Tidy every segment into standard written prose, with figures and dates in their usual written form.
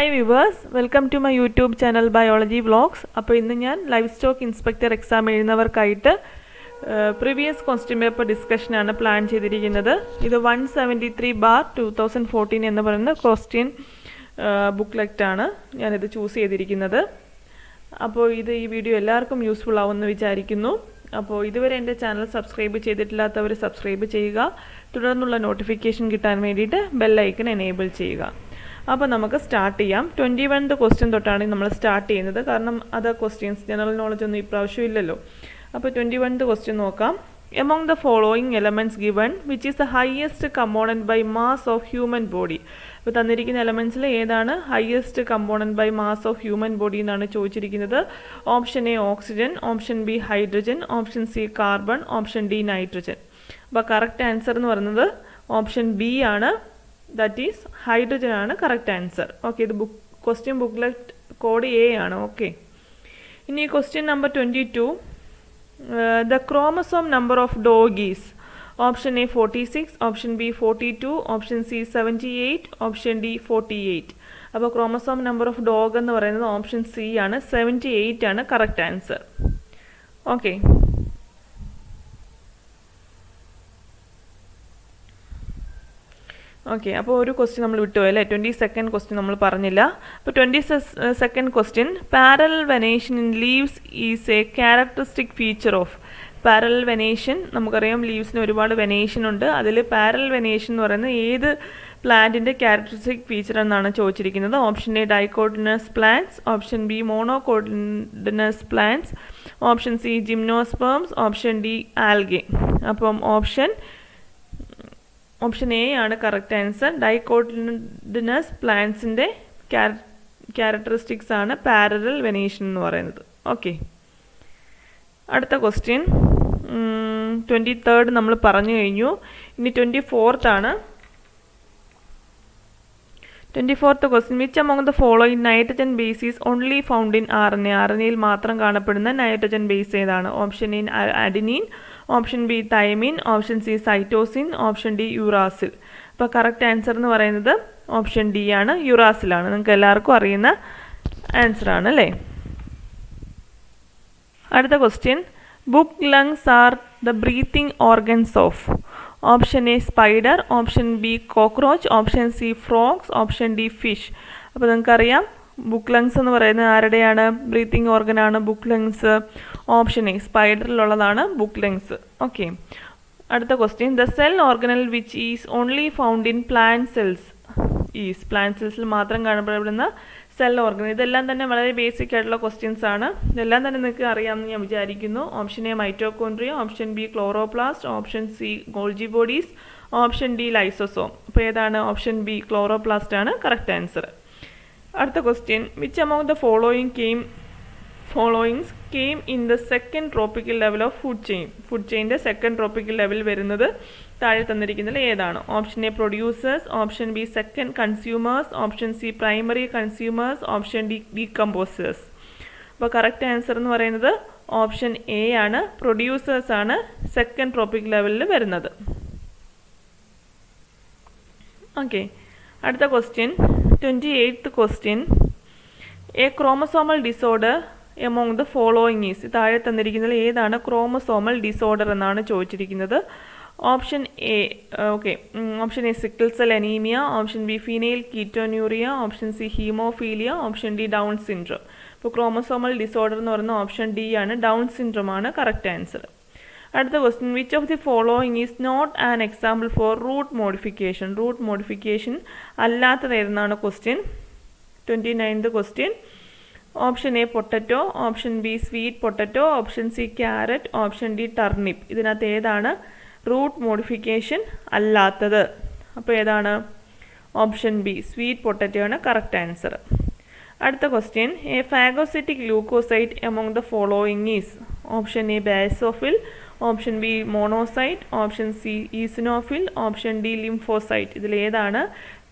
Hi viewers, welcome to my YouTube channel Biology Vlogs. അപ്പോൾ ഇന്ന് ഞാൻ ലൈവ് സ്റ്റോക്ക് ഇൻസ്പെക്ടർ എക്സാം എഴുതുന്നവർക്കായിട്ട് previous question paper discussion ആണ് plan ചെയ്തിരിക്കുന്നത്. ഇത് 173/2014 എന്ന് പറയുന്ന ക്വസ്റ്റ്യൻ ബുക്ക്ലെറ്റ് ആണ് ഞാനിത് ചൂസ് ചെയ്തിരിക്കുന്നത്. അപ്പോൾ ഈ വീഡിയോ എല്ലാവർക്കും യൂസ്ഫുൾ ആവുമെന്ന് വിചാരിക്കുന്നു. അപ്പോൾ ഇതുവരെ എൻ്റെ ചാനൽ സബ്സ്ക്രൈബ് ചെയ്തിട്ടില്ലാത്തവർ സബ്സ്ക്രൈബ് ചെയ്യുക. തുടർന്നുള്ള നോട്ടിഫിക്കേഷൻ കിട്ടാൻ വേണ്ടിയിട്ട് ബെൽ ഐക്കൺ എനേബിൾ ചെയ്യുക. അപ്പോൾ നമുക്ക് സ്റ്റാർട്ട് ചെയ്യാം. 21th ക്വസ്റ്റ്യൻ തൊട്ടാണ് നമ്മൾ സ്റ്റാർട്ട് ചെയ്യുന്നത്, കാരണം അതർ ക്വസ്റ്റ്യൻസ് ജനറൽ നോളജ് ഒന്നും ഇപ്രാവശ്യം ഇല്ലല്ലോ. അപ്പോൾ 21th ക്വസ്റ്റ്യൻ നോക്കാം. Among the following elements given, which is the highest component by mass of human body? അപ്പോൾ തന്നിരിക്കുന്ന എലമെൻറ്റ്സിൽ ഏതാണ് highest component by mass of human body എന്നാണ് ചോദിച്ചിരിക്കുന്നത്. Option A oxygen, option B hydrogen, option C carbon, option D nitrogen. അപ്പോൾ correct answer എന്ന് പറയുന്നത് option B ആണ്. ദാറ്റ് ഈസ് ഹൈഡ്രജൻ ആണ് കറക്റ്റ് ആൻസർ. ഓക്കെ, ഇത് ക്വസ്റ്റ്യൻ ബുക്ക്ലെറ്റ് കോഡ് എ ആണ്. Okay, ഇനി question number 22. The chromosome number of dog is option A 46, option B 42, option C 78, option D 48. അപ്പോൾ chromosome number of dog എന്ന് പറയുന്നത് option C ആണ്, 78 ആണ് correct answer. Okay, okay, അപ്പോൾ ഒരു question നമ്മൾ വിട്ടുപോയി അല്ലേ. 22nd ക്വസ്റ്റ്യൻ നമ്മൾ പറഞ്ഞില്ല. അപ്പോൾ 22nd question, parallel venation in leaves is A characteristic feature of. Parallel venation നമുക്കറിയാം, ലീവ്സിന് ഒരുപാട് വെനേഷൻ ഉണ്ട്. അതിൽ പാരലൽ വെനേഷൻ എന്ന് പറയുന്നത് ഏത് പ്ലാന്റിൻ്റെ ക്യാരക്ടറിസ്റ്റിക് ഫീച്ചർ എന്നാണ് ചോദിച്ചിരിക്കുന്നത്. Option A dicotyledonous plants, option B monocotyledonous plants, option C gymnosperms, option D algae. അപ്പം ഓപ്ഷൻ എ ആണ് കറക്റ്റ് ആൻസർ. ഡൈക്കോട്ടിനസ് പ്ലാന്റ്സിൻ്റെ ക്യാരക്ടറിസ്റ്റിക്സ് ആണ് പാരലൽ വെനേഷൻ എന്ന് പറയുന്നത്. ഓക്കെ, അടുത്ത ക്വസ്റ്റ്യൻ 23rd നമ്മൾ പറഞ്ഞു കഴിഞ്ഞു. ഇനി 24th ആണ്. 24th question, which among the following nitrogen base is only found in RNA? RNAയിൽ മാത്രം കാണപ്പെടുന്ന നൈട്രജൻ ബേസ് ഏതാണ്? Option A adenine, option B thymine, option C cytosine, option D uracil. അപ്പോൾ കറക്റ്റ് ആൻസർ എന്ന് പറയുന്നത് ഓപ്ഷൻ ഡി ആണ്, യുറാസിലാണ്. നിങ്ങൾക്ക് എല്ലാവർക്കും അറിയുന്ന ആൻസർ ആണ് അല്ലേ. അടുത്ത question, book lungs are the breathing organs of. Option A spider, option B cockroach, option C frogs, option D fish. അപ്പോൾ നിങ്ങൾക്കറിയാം ബുക്ക് ലങ്സ് എന്ന് പറയുന്നത് ആരുടെയാണ് ബ്രീത്തിങ് ഓർഗനാണ് ബുക്ക് ലങ്സ്. ഓപ്ഷൻ എ സ്പൈഡറിലുള്ളതാണ് ബുക്ക് ലങ്സ്. ഓക്കെ, അടുത്ത question, the cell organelle which is only found in plant cells is. Plant സെൽസിൽ മാത്രം കാണപ്പെടുന്ന സെൽ ഓർഗൻ. ഇതെല്ലാം തന്നെ വളരെ ബേസിക് ആയിട്ടുള്ള ക്വസ്റ്റ്യൻസ് ആണ്. ഇതെല്ലാം തന്നെ നിങ്ങൾക്ക് അറിയാമെന്ന് ഞാൻ വിചാരിക്കുന്നു. Option A mitochondria, option B chloroplast, option C Golgi bodies, option D lysosome. അപ്പോൾ ഏതാണ്? ഓപ്ഷൻ ബി ക്ലോറോപ്ലാസ്റ്റ് ആണ് കറക്റ്റ് ആൻസർ. അടുത്ത question, which among the followings came in the second tropical level of food chain. Food ചെയിൻ്റെ second tropical level വരുന്നത് താഴെ തന്നിരിക്കുന്നതിൽ ഏതാണ്? Option A producers, option B second consumers, option C primary consumers, option D decomposers. അപ്പോൾ correct answer എന്ന് പറയുന്നത് option A ആണ്, producers ആണ് സെക്കൻഡ് ട്രോപ്പിക് ലെവലിൽ വരുന്നത്. ഓക്കെ, അടുത്ത question 28th question, a chromosomal disorder among the following is. താഴെ തന്നിരിക്കുന്നതിൽ ഏതാണ് ക്രോമസോമൽ ഡിസോർഡർ എന്നാണ് ചോദിച്ചിരിക്കുന്നത്. Option A option A sickle cell anaemia, option B phenylketonuria, option C haemophilia, option D Down syndrome. ഇപ്പോൾ chromosomal disorder എന്ന് പറയുന്ന option D ആണ്, Down syndrome ആണ് കറക്റ്റ് ആൻസർ. അടുത്ത question, which of the following is not an example for root modification. Root modification അല്ലാത്തത് ഏതെന്നാണ് question. 29th question, option A potato, option B sweet potato, option C carrot, option D turnip. ഇതിനകത്ത് ഏതാണ് root modification അല്ലാത്തത്? അപ്പോൾ ഏതാണ്? Option B sweet potato ആണ് correct answer. അടുത്ത question, a phagocytic leucocyte among the following is. Option A basophil, option B monocyte, option C eosinophil, option D lymphocyte. ഇതിൽ ഏതാണ്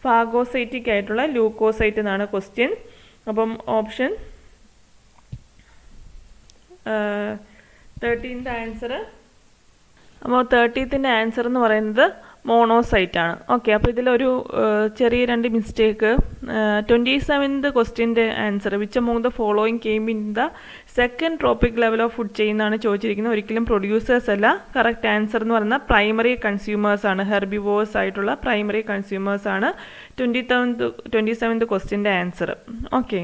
phagocytic ആയിട്ടുള്ള ല്യൂക്കോസൈറ്റ് എന്നാണ് ക്വസ്റ്റ്യൻ. അപ്പം ഓപ്ഷൻ 13th ആൻസർ. അപ്പോൾ 30th answer എന്ന് പറയുന്നത് മോണോസൈറ്റ് ആണ്. ഓക്കെ, അപ്പോൾ ഇതിലൊരു ചെറിയ രണ്ട് മിസ്റ്റേക്ക്. 27th ക്വസ്റ്റ്യൻ്റെ answer which among the following came in the second trophic level of food chain എന്നാണ് ചോദിച്ചിരിക്കുന്നത്. ഒരിക്കലും പ്രൊഡ്യൂസേഴ്സ് അല്ല. കറക്റ്റ് ആൻസർ എന്ന് പറയുന്നത് പ്രൈമറി കൺസ്യൂമേഴ്സ് ആണ്. ഹെർബിവോഴ്സ് ആയിട്ടുള്ള പ്രൈമറി കൺസ്യൂമേഴ്സ് ആണ് 27th ക്വസ്റ്റ്യൻ്റെ ആൻസർ. ഓക്കെ,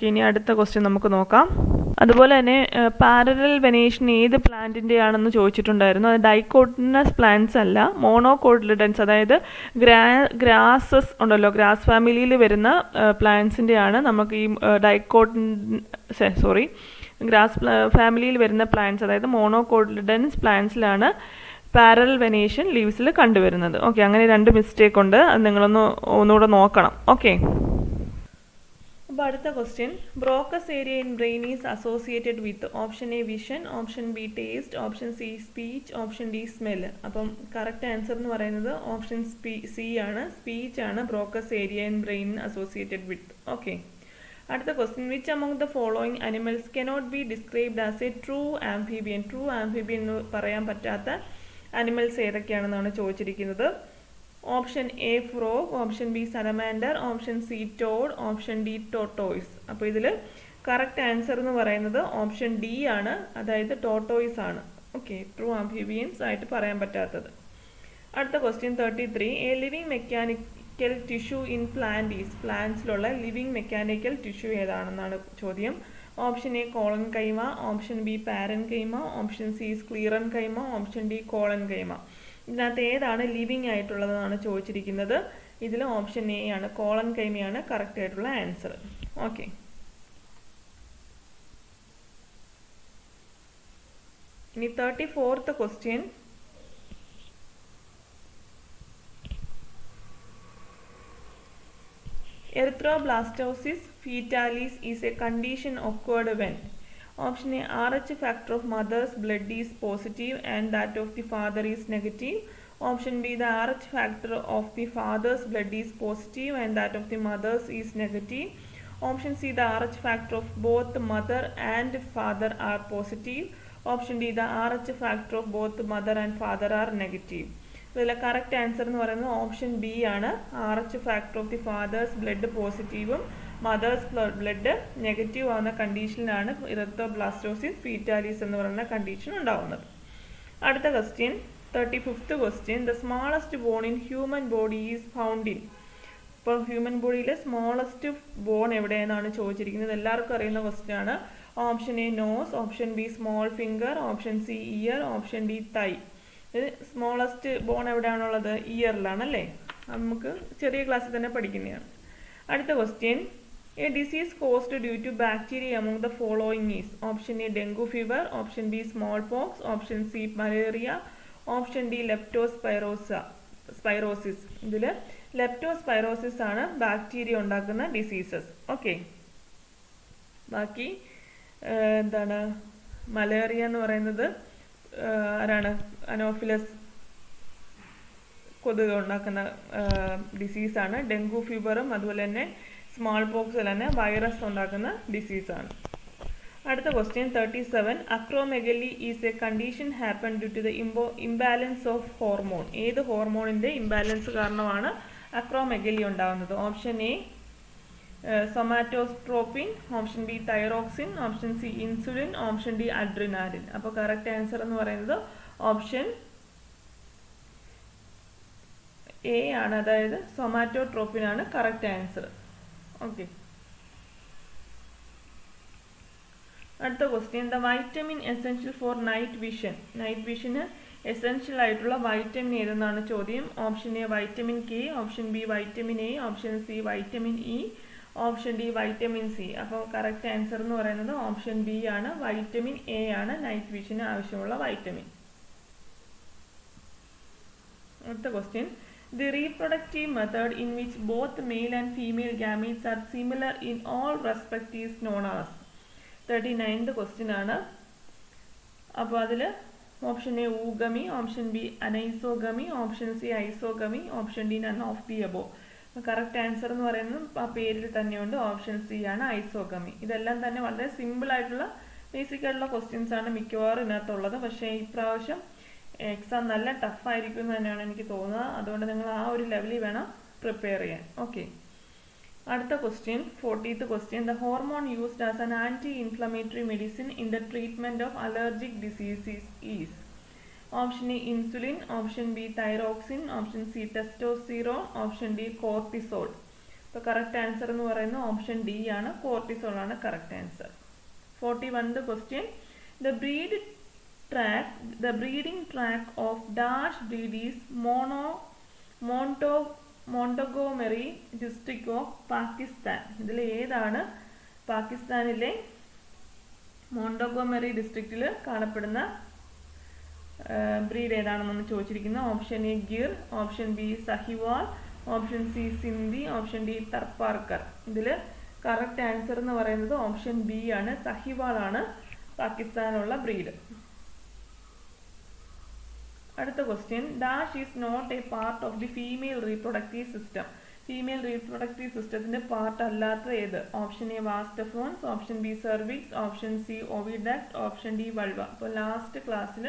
ഇനി അടുത്ത ക്വസ്റ്റ്യൻ നമുക്ക് നോക്കാം. അതുപോലെ തന്നെ പാരലൽ വെനേഷൻ ഏത് പ്ലാന്റിൻ്റെ ആണെന്ന് ചോദിച്ചിട്ടുണ്ടായിരുന്നു. അത് ഡൈക്കോട്ടിനസ് പ്ലാന്റ്സ് അല്ല, മോണോകോട്ടിലിഡൻസ്, അതായത് ഗ്രാസസ് ഉണ്ടല്ലോ, ഗ്രാസ് ഫാമിലിയിൽ വരുന്ന പ്ലാന്റ്സിൻ്റെ ആണ് നമുക്ക് ഈ ഗ്രാസ് ഫാമിലിയിൽ വരുന്ന പ്ലാന്റ്സ്, അതായത് മോണോകോട്ടിലിഡൻസ് പ്ലാന്റ്സിലാണ് പാരലൽ വെനേഷൻ ലീവ്സിൽ കണ്ടുവരുന്നത്. ഓക്കെ, അങ്ങനെ രണ്ട് മിസ്റ്റേക്ക് ഉണ്ട്, അത് നിങ്ങളൊന്ന് ഒന്നുകൂടെ നോക്കണം. ഓക്കെ, അപ്പോൾ അടുത്ത question, Broca's area in brain is associated with option A vision, option B taste, option C speech, option D smell. അപ്പം കറക്റ്റ് ആൻസർ എന്ന് പറയുന്നത് ഓപ്ഷൻ സി ആണ്, സ്പീച്ച് ആണ് Broca's area in brain associated with. Okay, അടുത്ത question, which among the following animals cannot be described as a true amphibian. True amphibian എന്ന് പറയാൻ പറ്റാത്ത animals ഏതൊക്കെയാണെന്നാണ് ചോദിച്ചിരിക്കുന്നത്. Option A frog, option B salamander, option C toad, option D tortoise. അപ്പോൾ ഇതിൽ correct answer എന്ന് പറയുന്നത് ഓപ്ഷൻ ഡി ആണ്, അതായത് ടോട്ടോയ്സ് ആണ്. ഓക്കെ, ട്രൂ ആംഫീബിയൻസ് ആയിട്ട് പറയാൻ പറ്റാത്തത്. അടുത്ത question 33, a living mechanical tissue in plant is. പ്ലാന്റ്സിലുള്ള ലിവിങ് മെക്കാനിക്കൽ ടിഷ്യൂ ഏതാണെന്നാണ് ചോദ്യം. Option A collenchyma, option B parenchyma, option C sclerenchyma, option D collenchyma. ഇതിനകത്ത് ഏതാണ് ലിവിങ് ആയിട്ടുള്ളതെന്നാണ് ചോദിച്ചിരിക്കുന്നത്. ഇതിൽ ഓപ്ഷൻ എ ആണ്, കോളൻ കൈമയാണ് കറക്റ്റ് ആയിട്ടുള്ള ആൻസർ. ഓക്കെ, ഇനി 34th question, erythroblastosis fetalis is a condition occurred when. Option A, Rh factor of mother's blood is positive and that of the father is negative. Option B, the Rh factor of the father's blood is positive and that of the mother's is negative. Option C, the Rh factor of both mother and father are positive. Option D, the Rh factor of both mother and father are negative. ഇതിലെ correct answer എന്ന് പറയുന്നത് option B ആണ്. Rh factor of the father's blood പോസിറ്റീവും mother's blood negative ആവുന്ന കണ്ടീഷനിലാണ് erythroblastosis fetalis എന്ന് പറയുന്ന condition ഉണ്ടാവുന്നത്. അടുത്ത question 35th question, the smallest bone in human body is found in. ഇപ്പോൾ ഹ്യൂമൻ ബോഡിയിലെ സ്മോളസ്റ്റ് ബോൺ എവിടെയെന്നാണ് ചോദിച്ചിരിക്കുന്നത്. എല്ലാവർക്കും അറിയുന്ന ക്വസ്റ്റ്യൻ ആണ്. Option A nose, option B small finger, option C ear, option D thigh. ഇത് സ്മോളസ്റ്റ് ബോൺ എവിടെയാണുള്ളത്? ഇയറിലാണ് അല്ലേ? നമുക്ക് ചെറിയ ക്ലാസ്സിൽ തന്നെ പഠിക്കുന്നതാണ്. അടുത്ത question, a disease caused due to bacteria among the following is. Option A dengue fever, option B smallpox, option C malaria, option D leptospirosis. ഇതിൽ leptospirosis ആണ് ബാക്ടീരിയ ഉണ്ടാക്കുന്ന ഡിസീസസ്. ഓക്കെ, ബാക്കി എന്താണ്? മലേറിയ എന്ന് പറയുന്നത് ആരാണ്? അനോഫിലസ് കൊതുക് ഉണ്ടാക്കുന്ന ഡിസീസാണ്. ഡെങ്കു ഫീവറും അതുപോലെ തന്നെ സ്മോൾ പോക്സ് തന്നെ വൈറസ് ഉണ്ടാക്കുന്ന ഡിസീസാണ്. അടുത്ത question 37, acromegaly is a condition happen due to the imbalance of hormone. ഏത് ഹോർമോണിൻ്റെ ഇംബാലൻസ് കാരണമാണ് അക്രോമെഗലി ഉണ്ടാകുന്നത്? Option A somatotropin, option B thyroxine, option C insulin, option D adrenaline. അപ്പോൾ കറക്റ്റ് ആൻസർ എന്ന് പറയുന്നത് ഓപ്ഷൻ എ ആണ്, അതായത് സൊമാറ്റോട്രോപിൻ ആണ് കറക്റ്റ് ആൻസർ. ഓക്കെ, അടുത്ത question, the vitamin essential for night vision. Night വിഷന് എസെൻഷ്യൽ ആയിട്ടുള്ള വൈറ്റമിൻ ഏതെന്നാണ് ചോദ്യം. Option A vitamin K, option B vitamin A, option C vitamin E, option D vitamin C. അപ്പോൾ correct answer എന്ന് പറയുന്നത് option B ആണ്, vitamin A ആണ് night വിഷന് ആവശ്യമുള്ള വൈറ്റമിൻ. അടുത്ത question, the reproductive method in which both male and female gametes are similar in all respect is known as. 39th question ആണ്. അപ്പോൾ അതിൽ option A oogamy, option B anisogamy, option C isogamy, option D none of the above. Correct answer എന്ന് പറയുന്നത് ആ പേരിൽ തന്നെയുണ്ട്, option C ആണ് isogamy. ഇതെല്ലാം തന്നെ വളരെ സിമ്പിൾ ആയിട്ടുള്ള ബേസിക് ആയിട്ടുള്ള ക്വസ്റ്റ്യൻസ് ആണ് മിക്കവാറും ഇതിനകത്തുള്ളത്. പക്ഷേ ഇപ്രാവശ്യം എക്സാം നല്ല ടഫായിരിക്കും എന്ന് തന്നെയാണ് എനിക്ക് തോന്നുന്നത്. അതുകൊണ്ട് നിങ്ങൾ ആ ഒരു ലെവലിൽ വേണം പ്രിപ്പയർ ചെയ്യാൻ. ഓക്കെ, അടുത്ത question, 40th question. The hormone used as an anti inflammatory medicine in the treatment of allergic diseases is option A insulin, option B thyroxine, option C testosterone, option D cortisol. ഇപ്പോൾ correct answer എന്ന് പറയുന്നത് option D ആണ്, cortisol ആണ് correct answer. 41th question. The breeding track of dash breed is Montgomery district of Pakistan. ഇതിൽ ഏതാണ് പാകിസ്ഥാനിലെ മോണ്ടഗോമെറി ഡിസ്ട്രിക്റ്റിൽ കാണപ്പെടുന്ന ബ്രീഡ് ഏതാണെന്നാണ് ചോദിച്ചിരിക്കുന്നത്. Option A Gir, option B Sahiwal, option C Sindhi, option D Tharparkar. ഇതിൽ കറക്റ്റ് ആൻസർ എന്ന് പറയുന്നത് ഓപ്ഷൻ ബി ആണ്, സഹിവാൾ ആണ് പാകിസ്ഥാനുള്ള ബ്രീഡ്. അടുത്ത question. Dash is not a part of the female reproductive system. Female reproductive സിസ്റ്റത്തിന്റെ പാർട്ട് അല്ലാത്ത ഏത്? Option A vas deferens, option B cervix, option C oviduct, option D vulva. അപ്പോൾ ലാസ്റ്റ് ക്ലാസ്സിൽ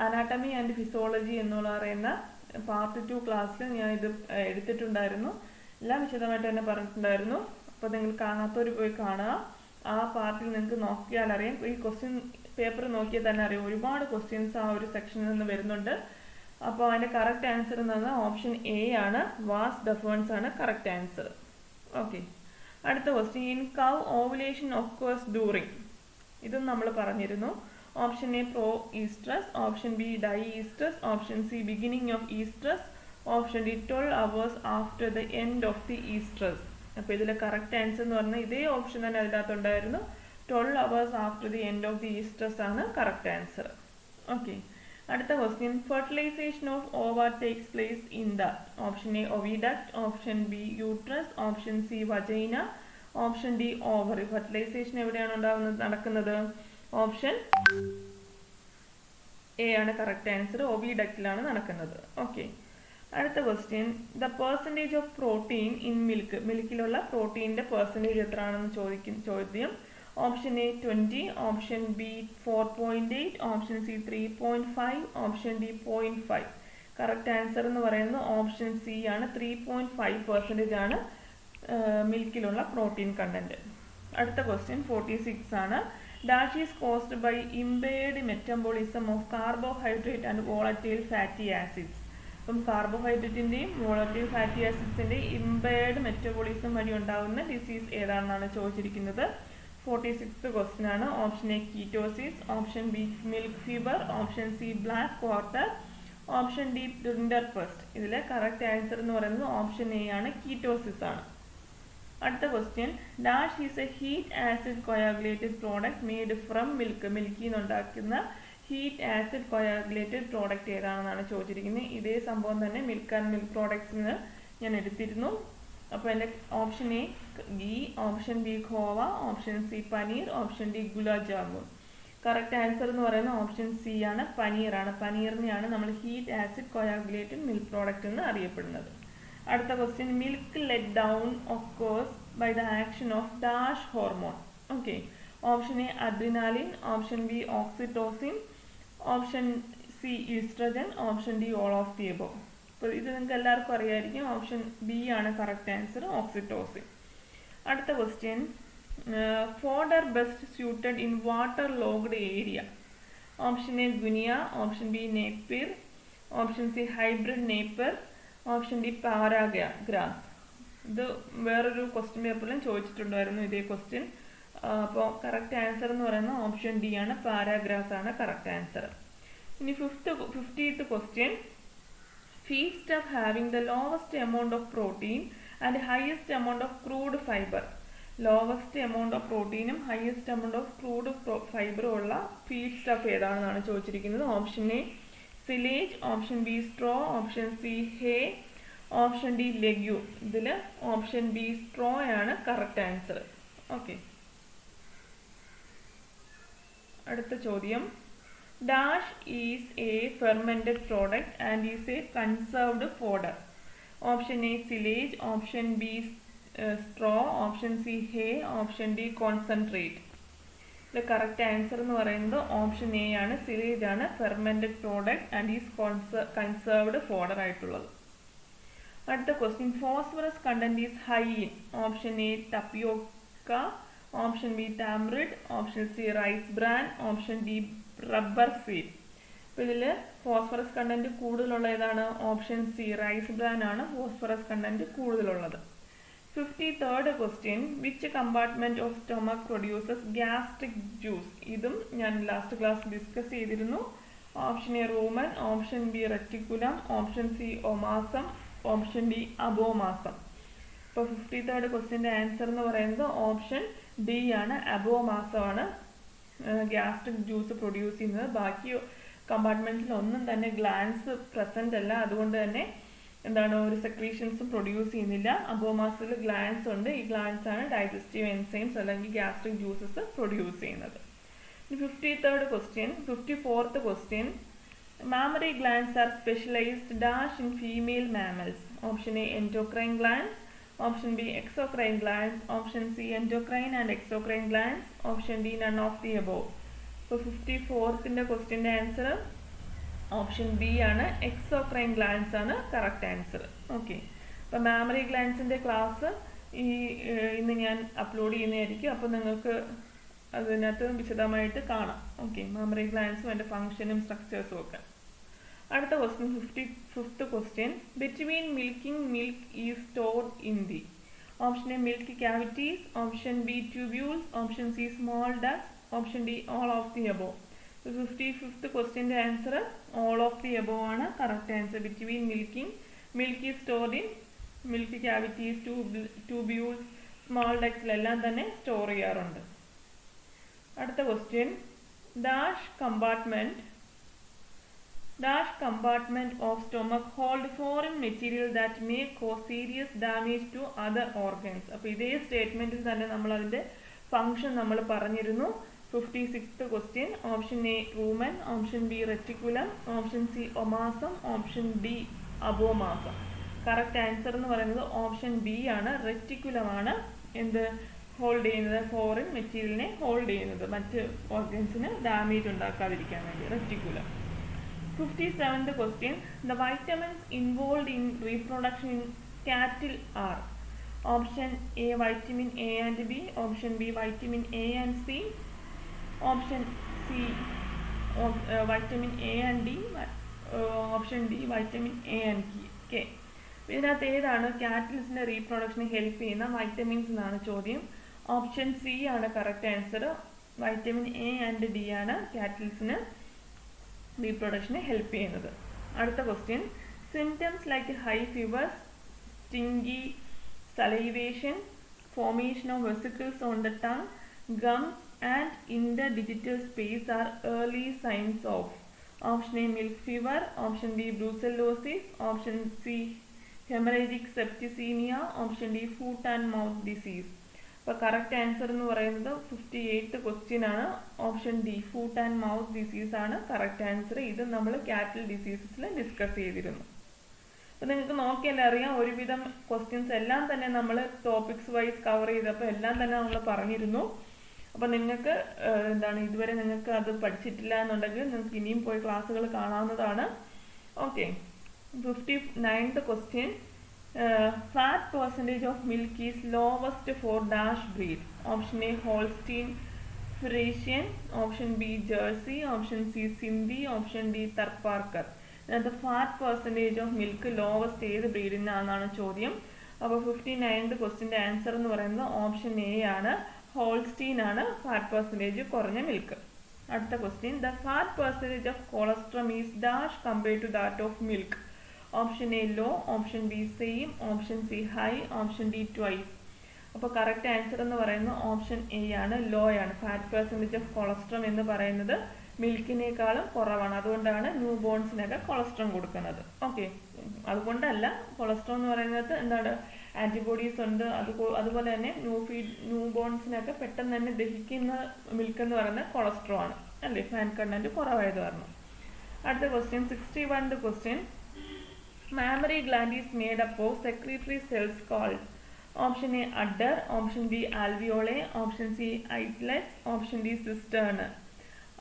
anatomy and physiology എന്നുള്ള പറയുന്ന part 2 ക്ലാസ്സിൽ ഞാൻ ഇത് എടുത്തിട്ടുണ്ടായിരുന്നു. എല്ലാം വിശദമായിട്ട് തന്നെ പറഞ്ഞിട്ടുണ്ടായിരുന്നു. അപ്പോൾ നിങ്ങൾ കാണാത്തവർ പോയി കാണുക. ആ പാർട്ടിൽ നിങ്ങൾക്ക് നോക്കിയാൽ അറിയാം. ഈ ക്വസ്റ്റ്യൻ പേപ്പർ നോക്കിയാൽ തന്നെ അറിയാം, ഒരുപാട് ക്വസ്റ്റ്യൻസ് ആ ഒരു സെക്ഷനിൽ നിന്ന് വരുന്നുണ്ട്. അപ്പോൾ അതിൻ്റെ കറക്റ്റ് ആൻസർ എന്ന് പറഞ്ഞാൽ ഓപ്ഷൻ എ ആണ്, വാസ് ഡെഫറൻസ് ആണ് കറക്റ്റ് ആൻസർ. ഓക്കെ, അടുത്ത question. In cow ovulation occurs during. ഇതും നമ്മൾ പറഞ്ഞിരുന്നു. Option A pro oestrus, option B di oestrus, option C beginning of oestrus, option D 12 hours after the end of the oestrus. അപ്പോൾ ഇതിലെ correct answer എന്ന് പറഞ്ഞാൽ ഇതേ option തന്നെ അതിനകത്തുണ്ടായിരുന്നു, 12 hours after the end of the oestrus ആണ് correct answer. Okay, അടുത്ത question. Fertilisation of ova takes place in the. Option A oviduct, option B uterus, option C vagina, option D ovary. Fertilization എവിടെയാണ് നടക്കുന്നത്? Option A ആണ് correct answer, ഒവിഡക്റ്റിലാണ് നടക്കുന്നത്. Okay, അടുത്ത question. The percentage of protein in milk. മിൽക്കിലുള്ള പ്രോട്ടീൻ്റെ percentage എത്രയാണെന്ന് ചോദ്യം. Option A 20, option B 4.8, option C 3.5, option D 0.5. Correct answer എന്ന് പറയുന്നത് ഓപ്ഷൻ സി ആണ്, 3.5% ആണ് മിൽക്കിലുള്ള പ്രോട്ടീൻ കണ്ടന്റ്. അടുത്ത ക്വസ്റ്റ്യൻ 46 ആണ്. Dash is caused by impaired metabolism of carbohydrate and volatile fatty acids. അപ്പം കാർബോഹൈഡ്രേറ്റിൻ്റെയും വോളറ്റൈൽ ഫാറ്റി ആസിഡ്സിൻ്റെയും ഇംപെയർഡ് മെറ്റബോളിസം വഴി ഉണ്ടാകുന്ന ഡിസീസ് ഏതാണെന്നാണ് ചോദിച്ചിരിക്കുന്നത്. 46th ക്വസ്റ്റ്യൻ ആണ്. Option A ketosis, option B milk fever, option C black quarter, option D rinderpest. ഇതിലെ correct answer എന്ന് പറയുന്നത് ഓപ്ഷൻ എ ആണ്, കീറ്റോസിസ് ആണ്. അടുത്ത question. Dash is a heat acid coagulated product made from milk. മിൽക്കിൽ നിന്നുണ്ടാക്കുന്ന heat acid coagulated product ഏതാണെന്നാണ് ചോദിച്ചിരിക്കുന്നത്. ഇതേ സംഭവം തന്നെ മിൽക്ക് ആൻഡ് മിൽക്ക് പ്രോഡക്ട്സിന് ഞാൻ എടുത്തിരുന്നു. അപ്പോൾ എൻ്റെ option A ghee, option B khoa, option C paneer, option D gulab jamun. Correct answer എന്ന് പറയുന്നത് ഓപ്ഷൻ സി ആണ്, പനീറാണ്. പനീറിനെയാണ് നമ്മൾ heat acid coagulated milk product എന്ന് അറിയപ്പെടുന്നത്. അടുത്ത question. Milk let down occurs by the action of dash hormone. Okay, option A adrenaline, option B oxytocin, option C oestrogen, option D all of the above. അപ്പോൾ ഇത് നിങ്ങൾക്ക് എല്ലാവർക്കും അറിയാമായിരിക്കും, option B ആണ് correct answer, oxytocin. അടുത്ത question. Fodder best suited in water logged area. Option A guinea, option B napier, option C hybrid Napier, option D paragrass. ഇത് വേറൊരു question പേപ്പറിലും ചോദിച്ചിട്ടുണ്ടായിരുന്നു ഇതേ ക്വസ്റ്റ്യൻ. അപ്പോൾ കറക്റ്റ് ആൻസർ എന്ന് പറയുന്നത് ഓപ്ഷൻ ഡി ആണ്, പാരാഗ്രാസ് ആണ് കറക്റ്റ് ആൻസർ. ഇനി 50th question. Feed stuff having the lowest amount of protein and highest amount of crude fibre. Lowest amount of പ്രോട്ടീനും ഹയസ്റ്റ് എമൗണ്ട് ഓഫ് ക്രൂഡ് ഫൈബറും ഉള്ള ഫീഡ് സ്റ്റഫ് ഏതാണെന്നാണ് ചോദിച്ചിരിക്കുന്നത്. Option A silage, option B straw, option C hay, option D legume. ഇതിൽ option B straw ആണ് correct answer. Okay, അടുത്ത ചോദ്യം. Dash is a fermented product and is a conserved fodder. Option A silage, option B straw, option C hay, option D concentrate. The correct answer എന്ന് പറയുന്നത് option A ആണ്. Silage ആണ് fermented product and is conserved fodder ആയിട്ടുള്ളത്. അടുത്ത question, phosphorus content is high in option A tapioca, option B tamarind, option C rice bran, option D rubber seed. അപ്പോൾ ഇതിൽ phosphorus content കൂടുതലുള്ള ഏതാണ്? Option C rice bran ആണ് phosphorus content കൂടുതലുള്ളത്. 53rd question, which compartment of stomach produces gastric juice? ഇതും ഞാൻ last class discuss ചെയ്തിരുന്നു. Option A rumen, option B reticulum, option C omasum, option D അബോമാസം. ഇപ്പോൾ 53rd ക്വസ്റ്റ്യൻ്റെ answer എന്ന് പറയുന്നത് option D ആണ്. അബോമാസമാണ് gastric juice produce ചെയ്യുന്നത്. ബാക്കി കമ്പാർട്ട്മെന്റിൽ ഒന്നും തന്നെ ഗ്ലാൻസ് പ്രസന്റ് അല്ല, അതുകൊണ്ട് തന്നെ എന്താണ് ഒരു സെക്രീഷൻസും പ്രൊഡ്യൂസ് ചെയ്യുന്നില്ല. അബോമാസിൽ ഗ്ലാൻസ് ഉണ്ട്. ഈ ഗ്ലാൻസ് ആണ് ഡൈജസ്റ്റീവ് എൻസൈംസ് അല്ലെങ്കിൽ ഗ്യാസ്ട്രിക് ജ്യൂസസ് പ്രൊഡ്യൂസ് ചെയ്യുന്നത്. 53rd question, 54th question, mammary glands are specialized dash in female mammals. Option A endocrine glands, option B exocrine glands, option C endocrine and exocrine glands, option D none of the above. So 54th ക്വസ്റ്റ്യൻ്റെ answer option B ആണ്. Exocrine glands ആണ് correct answer. Okay, അപ്പോൾ mammary ഗ്ലാൻസിൻ്റെ class ഇന്ന് ഞാൻ upload ചെയ്യുന്നതായിരിക്കും. അപ്പോൾ നിങ്ങൾക്ക് അതിനകത്ത് വിശദമായിട്ട് കാണാം. ഓക്കെ, മാമറി ഗ്ലാൻസും അതിൻ്റെ ഫംഗ്ഷനും സ്ട്രക്ചേഴ്സും ഒക്കെ. അടുത്ത question, 55th question, between milking milk is stored in the option A milk cavities, option B tubules, option C small ducts, option D all of the above. 55th ക്വസ്റ്റ്യൻ്റെ answer all of the above ആണ് correct answer. Between milk is stored in milk cavities, tubules, small ഡക്ട്സിലെല്ലാം തന്നെ store ചെയ്യാറുണ്ട്. അടുത്ത question, dash compartment of stomach hold foreign material that may cause serious damage to other organs. അപ്പോൾ ഇതേ സ്റ്റേറ്റ്മെന്റിൽ തന്നെ നമ്മൾ അതിന്റെ ഫംഗ്ഷൻ നമ്മൾ പറഞ്ഞിരുന്നു. 56th question, option A rumen, option B reticulum, option C omasum, option D അബോമാസം. Correct answer എന്ന് പറയുന്നത് option B ആണ്. റെറ്റിക്കുലമാണ് എന്ത് ഹോൾഡ് ചെയ്യുന്നത്? ഫോറിൻ മെറ്റീരിയലിനെ ഹോൾഡ് ചെയ്യുന്നത്, മറ്റ് ഓർഗൻസിന് ഡാമേജ് ഉണ്ടാക്കാതിരിക്കാൻ വേണ്ടി reticulum. 57th question, the vitamins involve in reproduction in cattle are. Option A vitamin A and B, option B vitamin A and C, option C vitamin A and D, option D vitamin A and K. ഇതിനകത്ത് ഏതാണ് കാറ്റിൽസിന്റെ റീപ്രൊഡക്ഷന് help ചെയ്യുന്ന വൈറ്റമിൻസ് എന്നാണ് ചോദ്യം. Option C ആണ് correct answer. Vitamin A and D ആണ് കാറ്റിൽസിന് റീപ്രൊഡക്ഷന് ഹെൽപ്പ് ചെയ്യുന്നത്. അടുത്ത question, symptoms like high fever, stringy salivation, formation of vesicles on the tongue, gums and interdigital space are early signs of. Option A milk fever, option B brucellosis, option C hemorrhagic septicemia, option D foot and mouth disease. അപ്പോൾ correct answer എന്ന് പറയുന്നത് 58th question ആണ്. Option D foot and mouth disease ആണ് correct answer. ഇത് നമ്മൾ cattle ഡിസീസസിൽ discuss ചെയ്തിരുന്നു. അപ്പോൾ നിങ്ങൾക്ക് നോക്കിയാലേ അറിയാം, ഒരുവിധം ക്വസ്റ്റ്യൻസ് എല്ലാം തന്നെ നമ്മൾ ടോപ്പിക്സ് വൈസ് കവർ ചെയ്തപ്പോൾ എല്ലാം തന്നെ നമ്മൾ പറഞ്ഞിരുന്നു. അപ്പോൾ നിങ്ങൾക്ക് ഇതുവരെ നിങ്ങൾക്ക് അത് പഠിച്ചിട്ടില്ല എന്നുണ്ടെങ്കിൽ നിങ്ങൾക്ക് ഇനിയും പോയി ക്ലാസ്സുകൾ കാണാവുന്നതാണ്. Okay, 59th question, fat percentage of milk is lowest for dash breed. Option A Holstein Friesian, option B Jersey, option C Sindhi, option D Tharparkar. ഇതിനകത്ത് fat percentage of milk lowest ഏത് ബ്രീഡിനാണെന്നാണ് ചോദ്യം. അപ്പോൾ 59th ക്വസ്റ്റ്യൻ്റെ ആൻസർ എന്ന് പറയുന്നത് ഓപ്ഷൻ എ ആണ്. Holstein ആണ് ഫാറ്റ് പെർസെൻറ്റേജ് കുറഞ്ഞ മിൽക്ക്. അടുത്ത question, the fat percentage of colostrum is dash compared to that of milk. Option A law, option B same, option C high, option D twice. അപ്പോൾ correct answer എന്ന് പറയുന്നത് option A ആണ്, law ആണ്. Fat percentage of colostrum എന്ന് പറയുന്നത് മിൽക്കിനേക്കാളും കുറവാണ്. അതുകൊണ്ടാണ് new ബോൺസിനൊക്കെ cholesterol കൊടുക്കുന്നത്. ഓക്കെ, അതുകൊണ്ടല്ല, കൊളസ്ട്രോൾ എന്ന് പറയുന്നത് ആന്റിബോഡീസ് ഉണ്ട്. അതുപോലെ തന്നെ ന്യൂ ബോൺസിനൊക്കെ പെട്ടെന്ന് തന്നെ ദഹിക്കുന്ന മിൽക്ക് എന്ന് പറയുന്നത് കൊളസ്ട്രോൾ ആണ് അല്ലേ, ഫാറ്റ് കണ്ടന്റ് കുറവായത് കാരണം. അടുത്ത question, 61th question, mammary gland is made up of secretory cells called. Option A udder, option B alveoli, option C islets, option D cistern.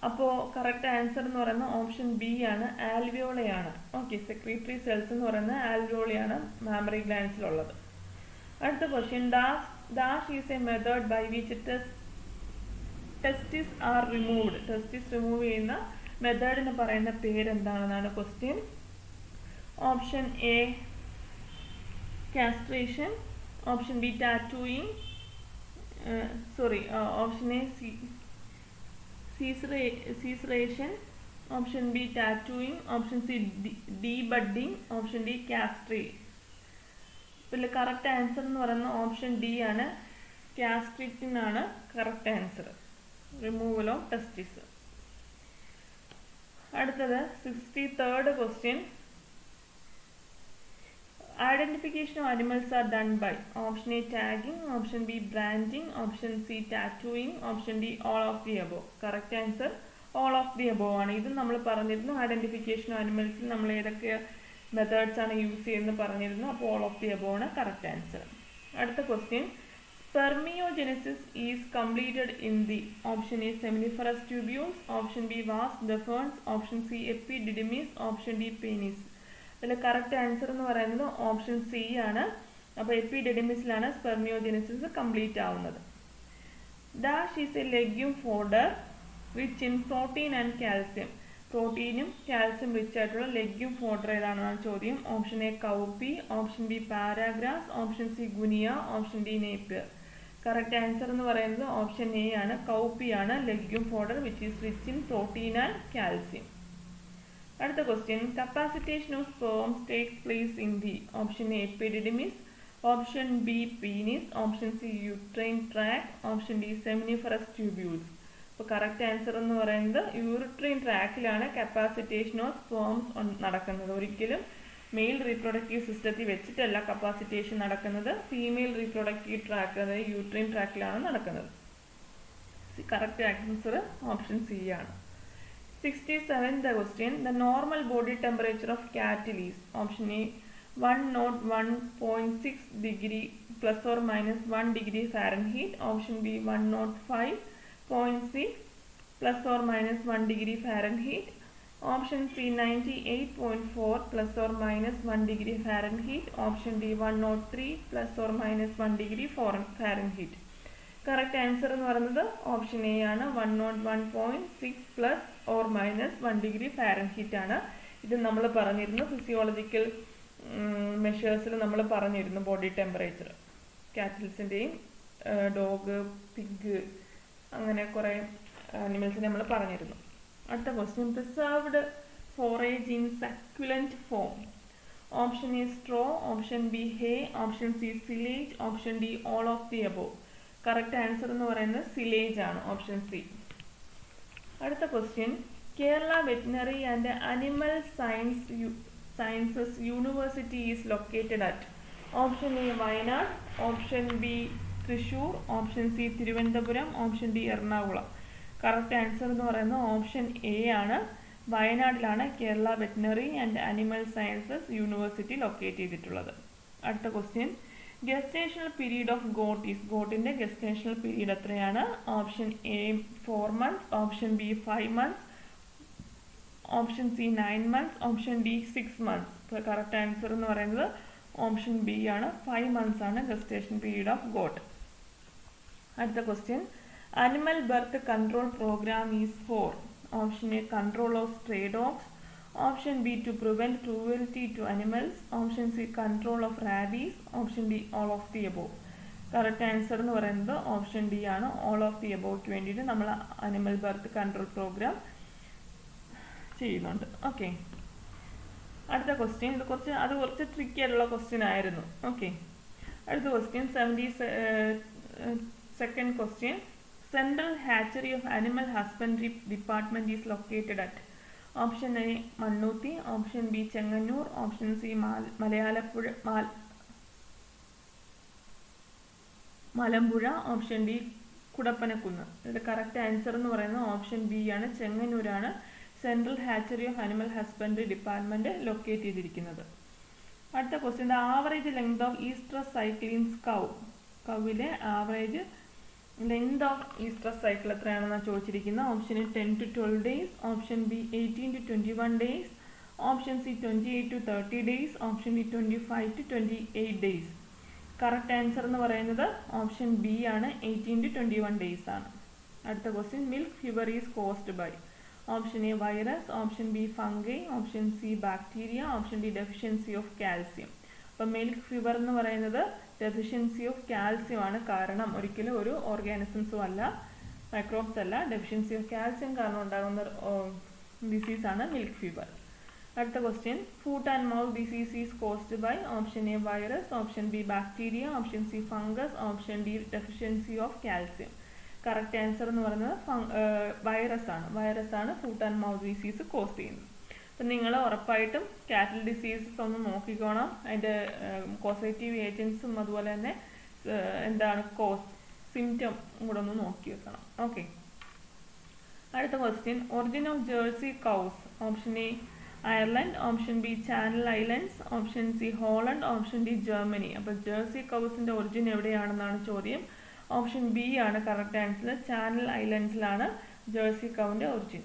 അപ്പോൾ കറക്റ്റ് ആൻസർ എന്ന് പറയുന്നത് ഓപ്ഷൻ ബി ആണ്, ആൽവിയോളയാണ്. Okay, secretory cells എന്ന് പറയുന്നത് ആൽവിയോളയാണ് mammary ഗ്ലാൻസിലുള്ളത്. അടുത്ത question, dash is a method by which testis are removed. Testis remove ചെയ്യുന്ന മെത്തേഡിന് പറയുന്ന പേരെന്താണെന്നാണ് question. Option A castration, option B tattooing, option A caesarean, option B tattooing, option C debudding, option D castrate. ഇതിൽ correct answer എന്ന് പറയുന്നത് option D ആണ്, കാസ്ട്രേറ്റിനാണ് correct answer, removal of testis. അടുത്തത് 63rd question, identification of animals are done by option A tagging, option B branding, option C tattooing, option D all of the above. Correct answer all of the above ആണ്. ഇത് നമ്മൾ പറഞ്ഞിരുന്നു, identification of അനിമൽസിൽ നമ്മൾ ഏതൊക്കെ methods ആണ് use ചെയ്യുന്നത് പറഞ്ഞിരുന്നു. അപ്പോൾ all of the above ആണ് കറക്റ്റ് ആൻസർ. അടുത്ത question, spermiogenesis is completed in the option A seminiferous tubules, option B vas deferens, option C epididymis, option D penis. ഇതിൽ കറക്റ്റ് ആൻസർ എന്ന് പറയുന്നത് ഓപ്ഷൻ സി ആണ്. അപ്പോൾ എപ്പിഡിഡിമിസിലാണ് സ്പെർമിയോജെനിസിസ് കംപ്ലീറ്റ് ആവുന്നത്. Dash is a legume fodder rich in protein and calcium. പ്രോട്ടീനും calcium rich ആയിട്ടുള്ള legume fodder ഏതാണെന്നാണ് ചോദ്യം. Option A cowpea, option B paragrass, option C guinea, option D napier. Correct answer എന്ന് പറയുന്നത് ഓപ്ഷൻ എ ആണ്, cowpea ആണ് legume fodder which is rich in protein and calcium. അടുത്ത question, capacitation of sperms takes place in the option A എപ്പിഡിഡിമിസ്, option B penis, option C uterine tract, option D seminiferous tubules. അപ്പോൾ correct answer എന്ന് പറയുന്നത് യൂറിട്രൈൻ ട്രാക്കിലാണ് കപ്പാസിറ്റേഷൻ of sperms നടക്കുന്നത്. ഒരിക്കലും mail reproductive സിസ്റ്റത്തിൽ വെച്ചിട്ടല്ല കപ്പാസിറ്റേഷൻ നടക്കുന്നത്, female reproductive track അതായത് uterine ട്രാക്കിലാണ് നടക്കുന്നത്. Correct answer option C ആണ്. 67th question, the normal body temperature of cattle is option A 101.6 degree plus or minus 1 degree Fahrenheit, option B 105.6 plus or minus 1 degree Fahrenheit, option C 98.4 plus or minus 1 degree Fahrenheit, option D 103 plus or minus 1 degree Fahrenheit. Correct answer എന്ന് പറയുന്നത് option A ആണ്, 101.6 plus or minus 1 degree Fahrenheit ആണ്. ഇത് നമ്മൾ പറഞ്ഞിരുന്നു physiological മെഷേഴ്സിൽ നമ്മൾ പറഞ്ഞിരുന്നു ബോഡി ടെമ്പറേച്ചർ കാറ്റിൽസിൻ്റെയും ഡോഗ്, പിഗ് അങ്ങനെ കുറേ അനിമൽസിനെ നമ്മൾ പറഞ്ഞിരുന്നു. അടുത്ത question, preserved forage in succulent form. Option A straw, option B hay, option C silage, option D all of the above. Correct answer എന്ന് പറയുന്നത് സിലേജ് ആണ്, ഓപ്ഷൻ സി. അടുത്ത question, Kerala veterinary and animal sciences university is located at option A Wayanad, option B Thrissur, option C Thiruvananthapuram, option D Ernakulam. Correct answer എന്ന് പറയുന്നത് option A ആണ്, വയനാട്ടിലാണ് Kerala veterinary and animal sciences university locate ചെയ്തിട്ടുള്ളത്. അടുത്ത question, gestational period of goat is. ഗോട്ടിൻ്റെ gestational period എത്രയാണ്? Option A 4 months, option B 5 months, option C 9 months, option D 6 months. ഇപ്പോൾ correct answer എന്ന് പറയുന്നത് ഓപ്ഷൻ ബി ആണ്, 5 months ആണ് gestation period of goat. അടുത്ത question, animal birth control programme is for. Option A control of stray dogs, option B to prevent cruelty to animals, option C control of rabies, option D all of the above. Correct answer എന്ന് പറയുന്നത് option D ആണ്, all of the അബോവ്ക്ക് വേണ്ടിയിട്ട് നമ്മൾ animal birth control programme ചെയ്യുന്നുണ്ട്. Okay, അടുത്ത question, ഇത് കുറച്ച് ട്രിക്കി ആയിട്ടുള്ള ക്വസ്റ്റ്യൻ ആയിരുന്നു. ഓക്കെ, അടുത്ത question, 72nd question, central hatchery of animal husbandry department is located at. Option A Mannuthy, option B Chengannur, option C Malampuzha, option D Kudappanakunnu. ഇതിന്റെ കറക്റ്റ് ആൻസർ എന്ന് പറയുന്നത് ഓപ്ഷൻ ബി ആണ്, ചെങ്ങന്നൂരാണ് central hatchery of animal husbandry department locate ചെയ്തിരിക്കുന്നത്. അടുത്ത question the average length of oestrus cycle in കൗവിലെ average length of oestrus cycle എത്രയാണെന്നാണ് ചോദിച്ചിരിക്കുന്നത്. Option A 10 to 12 days, option B 18 to 21 days, option C 28 to 30 days, option D 25 to 28 days. Correct answer എന്ന് പറയുന്നത് option B ആണ്, 18 to 21 days ആണ്. അടുത്ത question milk fever is caused by. Option A virus, option B fungi, option C bacteria, option D deficiency of calcium. അപ്പം milk fever എന്ന് പറയുന്നത് deficiency of calcium ആണ് കാരണം, ഒരിക്കലും ഒരു ഓർഗാനിസംസും അല്ല, മൈക്രോബ്സ് അല്ല. ഡെഫിഷ്യൻസി ഓഫ് കാൽസ്യം കാരണം ഉണ്ടാകുന്ന ഡിസീസാണ് മിൽക്ക് ഫീവർ. അടുത്ത question foot and mouth disease is caused by. Option A virus, option B bacteria, option C fungus, option D deficiency of calcium. Correct answer എന്ന് പറയുന്നത് വൈറസ് ആണ് foot and mouth disease cause ചെയ്യുന്നത്. അപ്പം നിങ്ങൾ ഉറപ്പായിട്ടും cattle diseases ഒന്ന് നോക്കിക്കോണം, അതിൻ്റെ കോസേറ്റീവ് ഏജൻസും അതുപോലെ തന്നെ എന്താണ് സിംറ്റം കൂടെ ഒന്ന് നോക്കി വെക്കണം. ഓക്കെ. അടുത്ത question origin of Jersey cows. Option A Ireland, option B Channel Islands, option C Holland, option D Germany. അപ്പോൾ ജേഴ്സി കൗസിൻ്റെ ഒറിജിൻ എവിടെയാണെന്നാണ് ചോദ്യം. ഓപ്ഷൻ ബി ആണ് കറക്റ്റ് ആൻസർ, ചാനൽ ഐലൻഡ്സിലാണ് ജേഴ്സി കൗവിൻ്റെ ഒറിജിൻ.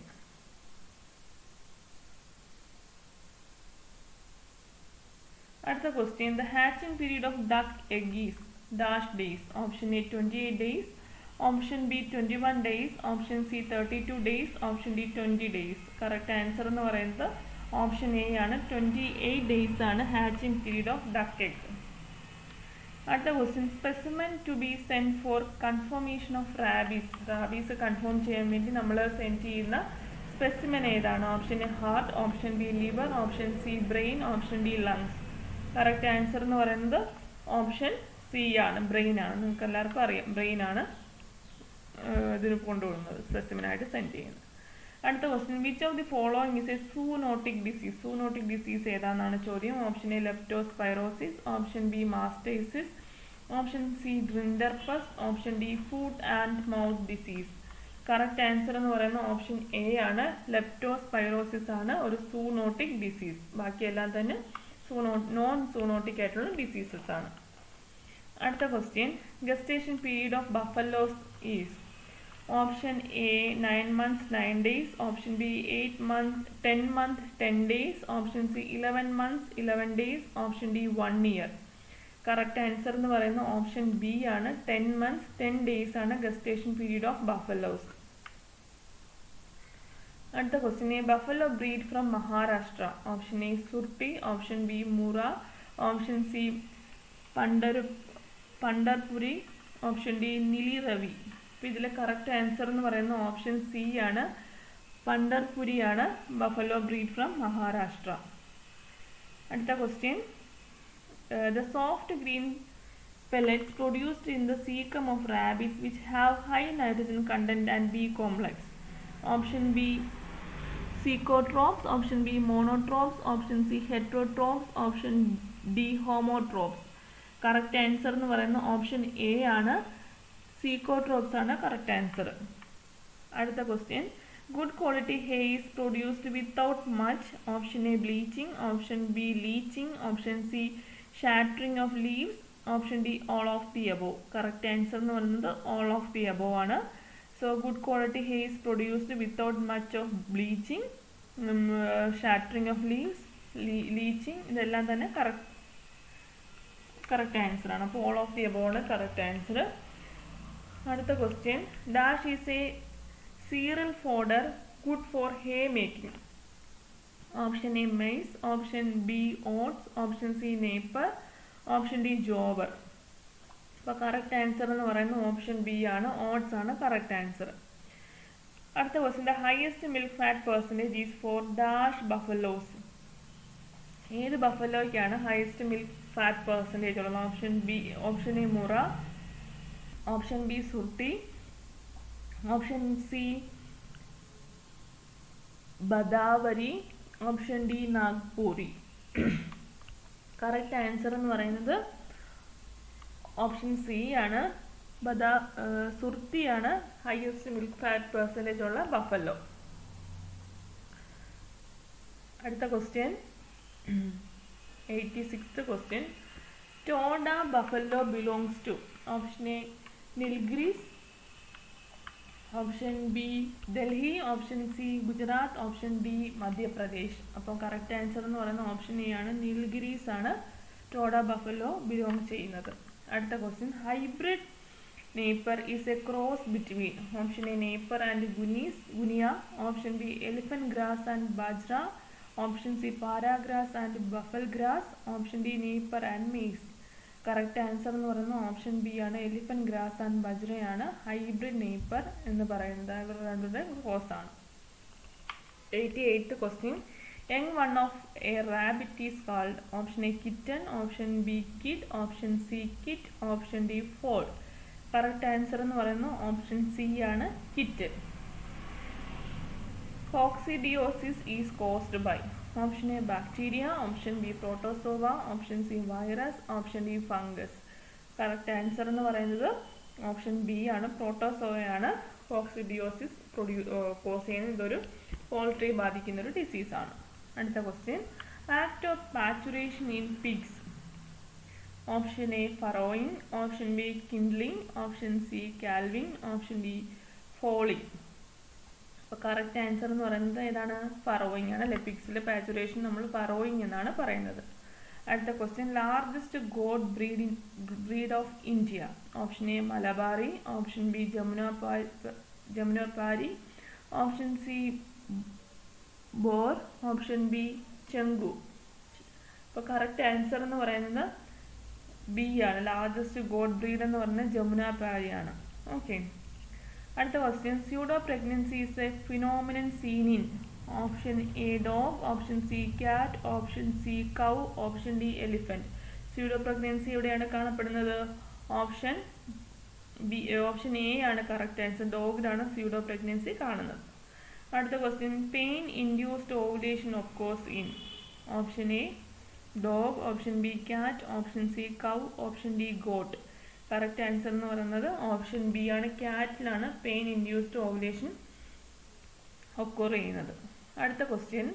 അടുത്ത question the hatching period of duck egg is dash days. Option A 28 days, option B 21 days, option C 32 days, option D 20 days. Correct answer എന്ന് പറയുന്നത് option A ആണ്, 28 days ആണ് hatching period of duck egg. അടുത്ത question specimen to be send for confirmation of rabies confirm ചെയ്യാൻ വേണ്ടി നമ്മൾ send ചെയ്യുന്ന specimen ഏതാണ്? Option A heart, option B liver, option C brain, option D lungs. Correct answer എന്ന് പറയുന്നത് option C ആണ്, brain ആണ്. നിങ്ങൾക്ക് എല്ലാവർക്കും അറിയാം, ബ്രെയിൻ ആണ് ഇതിന് കൊണ്ടുപോകുന്നത്, സ്പെസിമെനായിട്ട് സെൻഡ് ചെയ്യുന്നത്. അടുത്ത question which of the following is a zoonotic disease. Zoonotic disease ഏതാണെന്നാണ് ചോദ്യം. Option A leptospirosis, option B mastitis, option C rinderpest, option D foot and mouth disease. Correct answer എന്ന് പറയുന്നത് ഓപ്ഷൻ എ ആണ്, leptospirosis ആണ് ഒരു zoonotic disease. ബാക്കിയെല്ലാം തന്നെ non zoonotic ആയിട്ടുള്ള ഡിസീസസ് ആണ്. അടുത്ത question gestation period of buffaloes is. Option A 9 months 9 days, option B 10 months 10 days, option C 11 months 11 days, option D 1 year. Correct answer എന്ന് പറയുന്നത് ഓപ്ഷൻ ബി ആണ്, 10 months 10 days ആണ് gestation period of buffaloes. അടുത്ത question a buffalo breed from Maharashtra. Option A Surti, option B Murrah, option C Pandharpuri, option D Nili Ravi. അപ്പോൾ ഇതിലെ correct answer എന്ന് പറയുന്നത് option C ആണ്, പണ്ടർപുരിയാണ് ബഫലോ ബ്രീഡ് ഫ്രം മഹാരാഷ്ട്ര. അടുത്ത question the soft green pellets produced in the cecum of rabbits which have high nitrogen content and B complex. Option B Cecotropes, option B monotropes, option C heterotrophs, option D homotropes. Correct answer എന്ന് പറയുന്ന option A ആണ്, സീക്കോട്രോപ്സ് ആണ് correct answer. അടുത്ത question good quality hay is produced without much. Option A bleaching, option B leaching, option C shattering of leaves, option D all of the above. Correct answer എന്ന് പറയുന്നത് all of the above ആണ്. So good quality hay is produced without much of bleaching, shattering of leaves, leaching, ഇതെല്ലാം തന്നെ correct answer ആണ്. അപ്പോൾ all of the above ആണ് correct answer. അടുത്ത question dash is a cereal fodder good for hay making. Option A maize, option B oats, option C Napier, option D jowar. അപ്പോൾ correct answer എന്ന് പറയുന്നത് option B ആണ്, oats ആണ് correct answer. അടുത്ത question the highest milk fat percentage is for dash buffaloes. ഏത് ബഫലോയ്ക്കാണ് highest milk fat percentage ഉള്ളത്? Option A Murrah, option B Surti, option C Bhadawari, option D നാഗ്പൂരി. Correct answer എന്ന് പറയുന്നത് ഓപ്ഷൻ സി ആണ്, സുർത്തിയാണ് highest milk fat percentage ഉള്ള buffalo. അടുത്ത question 86th question. Toda buffalo belongs to option A Nilgiris, option B Delhi, option C Gujarat, option D Madhya Pradesh. അപ്പോൾ correct answer എന്ന് പറയുന്ന option A ആണ്, നീൽഗിരീസ് ആണ് Toda buffalo belong ചെയ്യുന്നത്. അടുത്ത question. Hybrid Napier is a cross between option A Napier and guinea, option B elephant grass and bajra, option C para grass and buffel grass, option D Napier and maize. Correct answer എന്ന് പറയുന്നത് option B ആണ്, elephant grass and ബജ്രയാണ് hybrid Napier എന്ന് പറയുന്നത്. ഇവർ രണ്ടുടെ cross ആണ്. 88th question. Young one of a rabbit is called option A kitten, option B kid, option C kit, option D foal. Correct answer എന്ന് പറയുന്നത് option C ആണ്, kit. Coccidiosis is caused by option A bacteria, option B protozoa, option C virus, option D fungus. Correct answer എന്ന് പറയുന്നത് option B ആണ്, പ്രോട്ടോസോവയാണ് coccidiosis cos ചെയ്യുന്ന ഇതൊരു poultry ബാധിക്കുന്ന ഒരു ഡിസീസാണ്. അടുത്ത question. Act of parturition in pigs option A farrowing, option B kindling, option C calving, option D foaling. അപ്പോൾ കറക്റ്റ് ആൻസർ എന്ന് പറയുന്നത് ഏതാണ്? ഫറോയിങ് ആണ്. പിഗ്സിലെ പാച്ചുറേഷൻ നമ്മൾ ഫറോയിങ് എന്നാണ് പറയുന്നത്. അടുത്ത question. Largest goat breed of India option A Malabari, option B Jamunapari, option C Boer, option B Chegu. അപ്പോൾ കറക്റ്റ് ആൻസർ എന്ന് പറയുന്നത് ബി ആണ്, ലാർജസ്റ്റ് ഗോഡ് ബ്രീഡ് എന്ന് പറയുന്നത് ജമുനാപാരിയാണ്. ഓക്കെ. അടുത്ത question. Pseudo pregnancy is A phenomenon scene in option A dog, option C cat, option C cow, option D elephant. Pseudo pregnancy എവിടെയാണ് കാണപ്പെടുന്നത്? Option B, option A ആണ് correct answer, ഡോഗിലാണ് pseudo pregnancy കാണുന്നത്. അടുത്ത question. Pain induced ovulation occurs in option A dog, option B cat, option C cow, option D got. Correct answer എന്ന് പറയുന്നത് option B ആണ്, ക്യാറ്റിലാണ് pain induced ovulation occur ചെയ്യുന്നത്. അടുത്ത question.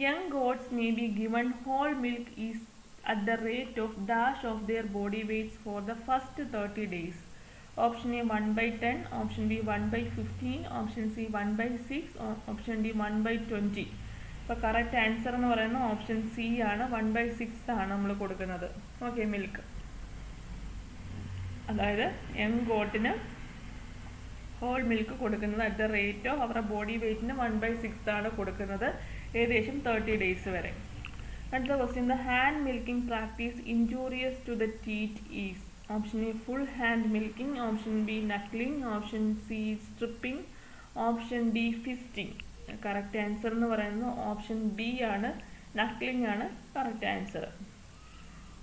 Young goats may be given whole milk is at the rate of dash of their body weights for the first 30 days. Option A 1/10, option B 1/15, option C 1/6, option D 1/20. അപ്പോൾ correct answer എന്ന് പറയുന്നത് option C ആണ്, 1/6 ആണ് നമ്മൾ കൊടുക്കുന്നത്. Okay, milk. അതായത് young ഗോട്ടിന് whole milk കൊടുക്കുന്നത് അറ്റ് ദ റേറ്റ് ഓഫ് അവരുടെ ബോഡി വെയ്റ്റിന് 1/6 ആണ് കൊടുക്കുന്നത്, ഏകദേശം 30 days വരെ. അടുത്ത question. The hand milking practice injurious to the teeth is option A full hand milking, option B knuckling, option C stripping, option D fisting. Correct answer എന്ന് പറയുന്നത് option B ആണ്, നക്ലിംഗ് ആണ് കറക്റ്റ് ആൻസർ.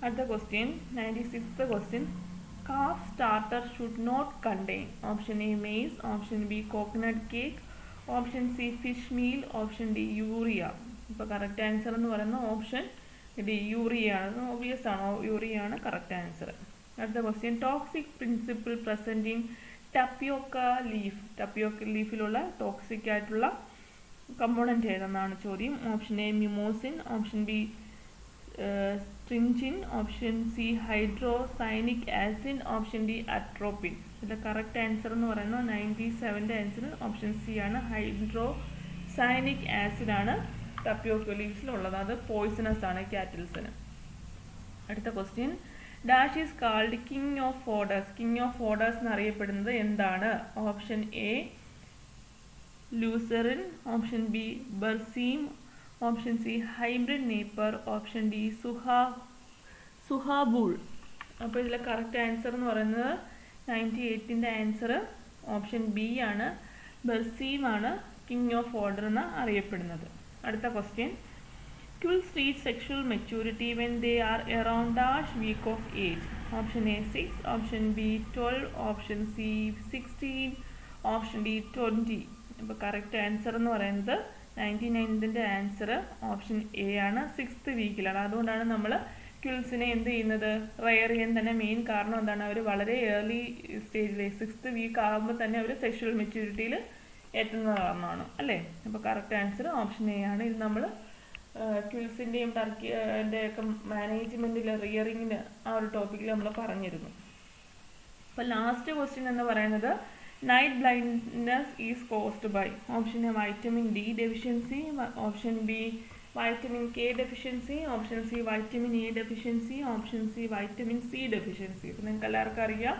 അടുത്ത question. 96th question. Calf starter should not contain option A maize, option B coconut cake, option C fish meal, option D urea. ഇപ്പോൾ correct answer എന്ന് പറയുന്നത് option D urea ആണ്, obvious ആണ്, urea ആണ് correct answer. അടുത്ത question. Toxic principle present in tapioca leaf. Tapioca ലീഫിലുള്ള toxic ആയിട്ടുള്ള component ഏതെന്നാണ് ചോദ്യം. Option A mimosine, option B strychnine, option C hydrocyanic acid, option D atropine. ഇതിന്റെ കറക്റ്റ് ആൻസർ എന്ന് പറയുന്നത് 97ന്റെ ആൻസർ ഓപ്ഷൻ സി ആണ്, ഹൈഡ്രോസൈനിക് ആസിഡ് ആണ് ടപ്പിയോക്ക ലീവ്സിലുള്ളത്. അത് പോയിസണസ് ആണ് കാറ്റിൽസിന്. അടുത്ത question. Dash is called king of fodders. King of fodders എന്നറിയപ്പെടുന്നത് എന്താണ്? Option A lucerne, option B berseem, option C hybrid Napier, option D subabul. അപ്പോൾ ഇതിലെ കറക്റ്റ് ആൻസർ എന്ന് പറയുന്നത് 98ന്റെ ആൻസർ ഓപ്ഷൻ ബി ആണ്, ബർസീം ആണ് കിങ് ഓഫ് ഓർഡർ എന്ന് അറിയപ്പെടുന്നത്. അടുത്ത question. Quills reach sexual maturity when they are around dash week of age. Option A 6, option B 12, option C 16, option D 20. അപ്പോൾ കറക്റ്റ് ആൻസർ എന്ന് പറയുന്നത് 99ന്റെ ആൻസർ ഓപ്ഷൻ എ ആണ്, 6th വീക്കിലാണ്. അതുകൊണ്ടാണ് നമ്മൾ ക്വിൽസിനെ എന്ത് ചെയ്യുന്നത്, റെയർ ചെയ്യാൻ തന്നെ മെയിൻ കാരണം എന്താണ്, അവർ വളരെ ഏർലി സ്റ്റേജിൽ 6th വീക്ക് ആകുമ്പോൾ തന്നെ അവർ സെക്ഷുവൽ മെച്യൂരിറ്റിയിൽ എത്തുന്ന കാരണമാണ് അല്ലേ. അപ്പോൾ കറക്റ്റ് ആൻസർ ഓപ്ഷൻ എ ആണ്. ഇത് നമ്മൾ ക്വിൽസിൻ്റെയും ടർക്കിൻ്റെ മാനേജ്മെൻറ്റിൽ റിയറിങ്ങിന് ആ ഒരു ടോപ്പിക്കിൽ നമ്മൾ പറഞ്ഞിരുന്നു. അപ്പോൾ ലാസ്റ്റ് ക്വസ്റ്റ്യൻ എന്ന് പറയുന്നത് night blindness is caused by option A vitamin D deficiency, option B vitamin K deficiency, option C vitamin A deficiency, option C vitamin C deficiency. ഇപ്പം നിങ്ങൾക്ക് എല്ലാവർക്കും അറിയാം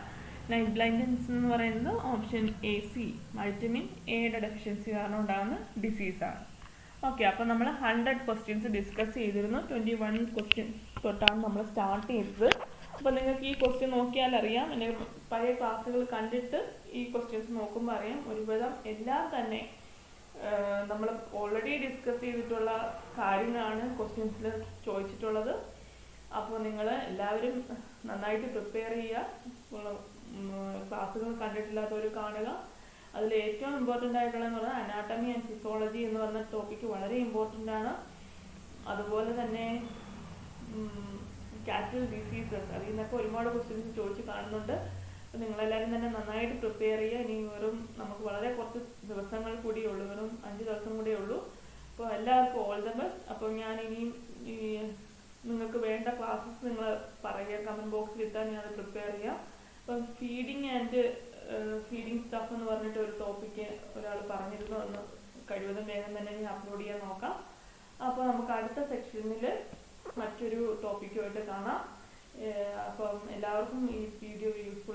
നൈറ്റ് ബ്ലൈൻഡ്നെസ് എന്ന് പറയുന്നത് ഓപ്ഷൻ എ സി വൈറ്റമിൻ എയുടെ deficiency കാരണം ഉണ്ടാകുന്ന ഡിസീസാണ്. Okay, അപ്പോൾ നമ്മൾ 100 ക്വസ്റ്റ്യൻസ് ഡിസ്കസ് ചെയ്തിരുന്നു. 21 ക്വസ്റ്റ്യൻസ് തൊട്ടാണ് നമ്മൾ സ്റ്റാർട്ട് ചെയ്തത്. അപ്പോൾ നിങ്ങൾക്ക് ഈ ക്വസ്റ്റ്യൻ നോക്കിയാൽ അറിയാം, എൻ്റെ പഴയ ക്ലാസ്സുകൾ കണ്ടിട്ട് ഈ ക്വസ്റ്റ്യൻസ് നോക്കുമ്പോൾ അറിയാം ഒരുവിധം എല്ലാം തന്നെ നമ്മൾ ഓൾറെഡി ഡിസ്കസ് ചെയ്തിട്ടുള്ള കാര്യങ്ങളാണ് ക്വസ്റ്റ്യൻസിൽ ചോദിച്ചിട്ടുള്ളത്. അപ്പോൾ നിങ്ങൾ എല്ലാവരും നന്നായിട്ട് പ്രിപ്പയർ ചെയ്യുക. ക്ലാസ്സുകൾ കണ്ടിട്ടില്ലാത്തവർ കാണുക. അതിൽ ഏറ്റവും ഇമ്പോർട്ടൻ്റ് ആയിട്ടുള്ളതെന്ന് പറഞ്ഞാൽ അനാട്ടമി ആൻഡ് ഫിസിയോളജി എന്ന് പറഞ്ഞ ടോപ്പിക്ക് വളരെ ഇമ്പോർട്ടൻ്റ് ആണ്. അതുപോലെ തന്നെ കാറ്റൽ ഡിസീസസ്, അതിൽ നിന്നൊക്കെ ഒരുപാട് ക്വസ്റ്റ്യൻസ് ചോദിച്ച് കാണുന്നുണ്ട്. അപ്പോൾ നിങ്ങളെല്ലാവരും തന്നെ നന്നായിട്ട് പ്രിപ്പയർ ചെയ്യുക. ഇനി നമുക്ക് വളരെ കുറച്ച് ദിവസങ്ങൾ കൂടിയേ ഉള്ളൂ, വെറും 5 ദിവസം കൂടിയേ ഉള്ളൂ. അപ്പോൾ എല്ലാവർക്കും ഓൾ ദ ബെസ്റ്റ്. അപ്പോൾ ഞാൻ ഇനിയും നിങ്ങൾക്ക് വേണ്ട ക്ലാസ്സസ് നിങ്ങൾ പറയുക, കമൻറ്റ് ബോക്സിൽ ഇട്ടാൽ ഞാൻ അത് പ്രിപ്പയർ ചെയ്യാം. അപ്പം ഫീഡിങ് സ്റ്റഫ് എന്ന് പറഞ്ഞിട്ട് ഒരു ടോപ്പിക്ക് ഒരാൾ പറഞ്ഞിരുന്നു, ഒന്ന് കഴിവതും വേഗം തന്നെ ഞാൻ അപ്ലോഡ് ചെയ്യാൻ നോക്കാം. അപ്പോൾ നമുക്ക് അടുത്ത സെക്ഷനിൽ മറ്റൊരു ടോപ്പിക്കുമായിട്ട് കാണാം. അപ്പം എല്ലാവർക്കും ഈ വീഡിയോ യൂസ്ഫുൾ